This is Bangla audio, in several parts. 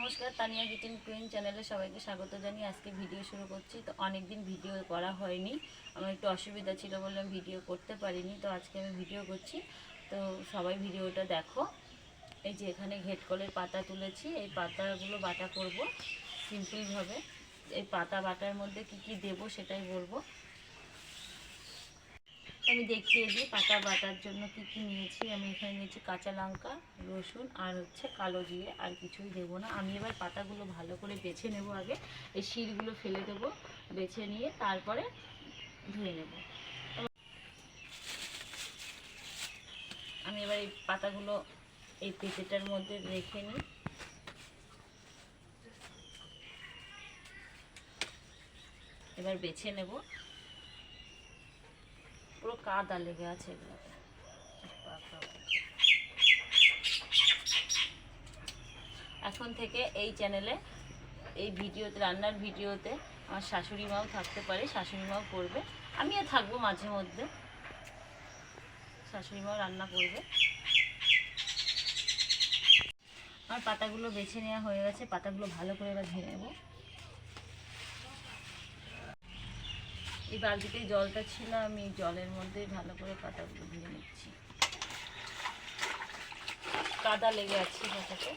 নমস্কার, তানিয়া কিচেন কুইন চ্যানেলে সবাইকে স্বাগত জানিয়ে আজকে ভিডিও শুরু করছি। তো অনেকদিন ভিডিও করা হয়নি, আমার একটু অসুবিধা ছিল বলে আমি ভিডিও করতে পারিনি। তো আজকে আমি ভিডিও করছি, তো সবাই ভিডিওটা দেখো। এই যে এখানে ঘেটকলের পাতা তুলেছি, এই পাতাগুলো বাটা করব সিম্পলভাবে। এই পাতা বাটার মধ্যে কি কি দেব সেটাই বলবো। আমি দেখিয়ে দিই পাতা বাটার জন্য কি কি নিয়েছি। আমি এখানে নিয়েছি কাঁচা লঙ্কা, রসুন আর হচ্ছে কালো জিরে, আর কিছুই দেবো না। আমি এবার পাতাগুলো ভালো করে বেছে নেব। আগে এই শিরগুলো ফেলে দেবো, বেছে নিয়ে তারপরে ধুয়ে নেব। আমি এবার এই পাতাগুলো এই পেঁচেটার মধ্যে রেখে নিই। এবার বেছে নেব, পুরো কাদা লেগে আছে এগুলোতে। এখন থেকে এই চ্যানেলে এই ভিডিওতে, রান্নার ভিডিওতে আমার শাশুড়ি মাও থাকতে পারে, শাশুড়ি মাও করবে, আমিও থাকবো মাঝে মধ্যে, শাশুড়ি মাও রান্না করবে। আমার পাতাগুলো বেছে নেওয়া হয়ে গেছে, পাতাগুলো ভালো করে এবার ধুয়ে নেব। এই বালতিতে জলটা ছিল, আমি জলের মধ্যে ভালো করে পাতাগুলো ধুয়ে নিচ্ছি। কাদা লেগে আছে পাতাতে।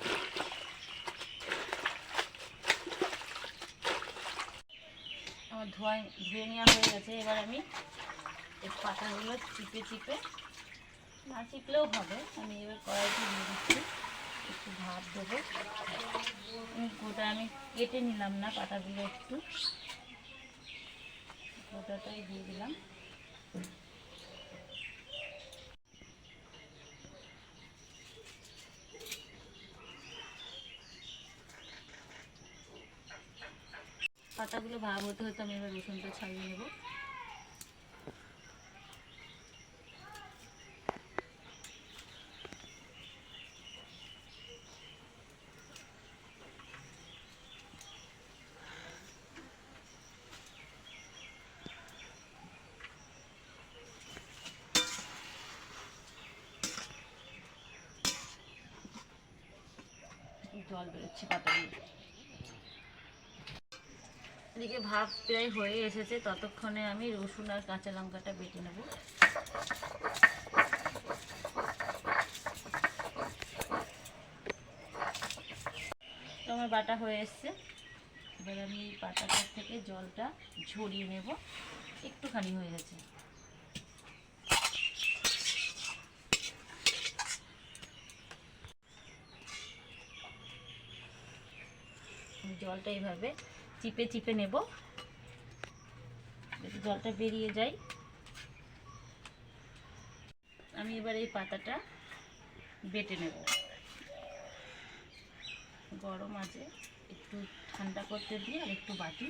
আমার ধুয়ে নেওয়া হয়ে গেছে। এবার আমি এই পাতাগুলো চিপে চিপে, না চিপলেও হবে, আমি এবার কড়াইতে দিয়ে দিচ্ছি। একটু ভাত দেবো, গোটা আমি কেটে নিলাম না পাতাগুলো, একটু গোটাটাই দিয়ে দিলাম। পাতাগুলো ভাব হতে হতে আমি এবার রসুনটা ছাড়িয়ে নেব। জল বেরোচ্ছে পাতাগুলো। এদিকে ভাব প্রায় হয়ে এসেছে, ততক্ষণে আমি রসুন আর কাঁচা লঙ্কাটা বেটে নেব। তো আমার বাটা হয়ে এসছে। এবার আমি এই পাতাটার থেকে জলটা ঝরিয়ে নেব, একটুখানি হয়ে গেছে। জলটা এইভাবে চিপে চিপে নেব, জলটা বেরিয়ে যায়। আমি এবার এই পাতাটা বেটে নেব। গরম আছে, একটু ঠান্ডা করতে দিয়ে আর একটু বাটি।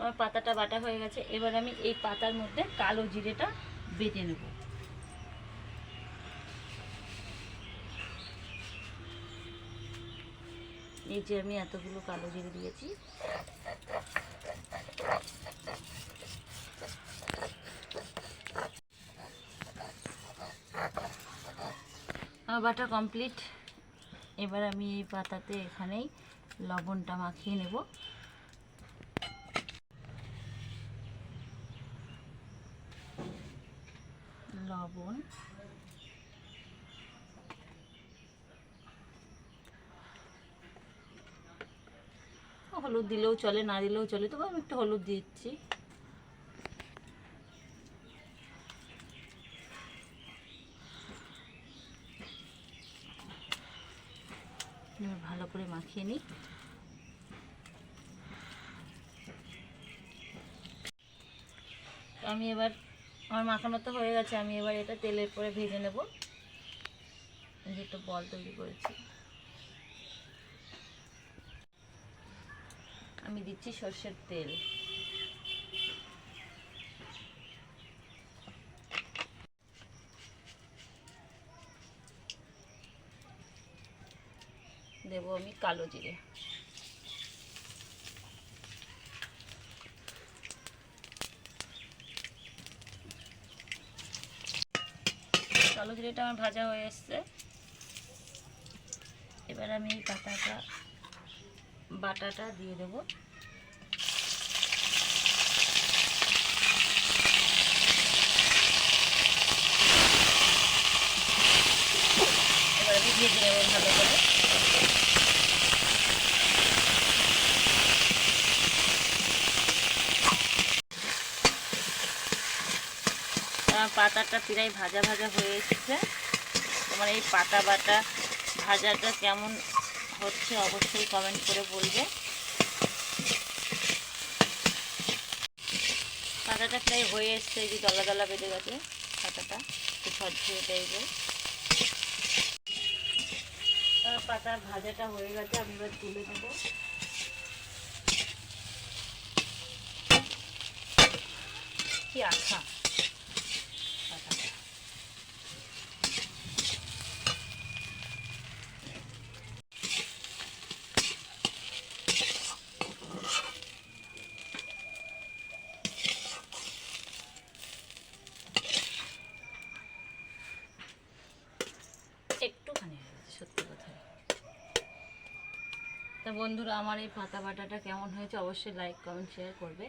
আমার পাতাটা বাটা হয়ে গেছে। এবার আমি এই পাতার মধ্যে কালো জিরেটা বেটে নেব। এই যে আমি এতগুলো কালো জিরে দিয়েছি। আমার বাটা কমপ্লিট। এবার আমি এই পাতাতে এখানেই লবণটা মাখিয়ে নেব। লবণ, হলুদ দিলেও চলে, না দিলেও চলে, তবে আমি একটু হলুদ দিচ্ছি। ভালো করে মাখিয়ে নিই। আমি এবার, আমার মাখানো তো হয়ে গেছে, আমি এবার এটা তেলের পরে ভেজে নেব। যেটা বল তৈরি করেছি। আমি দিচ্ছি সর্ষের তেল। দেব আমি কালো জিরে। কালো জিরেটা আমার ভাজা হয়ে এসছে। এবার আমি এই বাটাটা দিয়ে দেব। এবার আমি ভেজে নেব ভালো করে। পাতাটা প্রায় ভাজা ভাজা হয়ে এসেছে। তোমার এই পাতা বাটা ভাজাটা কেমন হচ্ছে অবশ্যই কমেন্ট করে বলবে। পাতাটা প্রায় হয়ে এসছে, এই যে দলা দলা বেঁধে গেছে পাতাটা, একটু ঝরঝরে টাইপের। পাতার ভাজাটা হয়ে গেছে, আমি এবার তুলে নেব। কি আঠা পাতাটা। একটুখানি হয়ে গেছে, সত্যি কথা। তা বন্ধুরা, আমার এই পাতা বাটাটা কেমন হয়েছে অবশ্যই লাইক কমেন্ট শেয়ার করবে।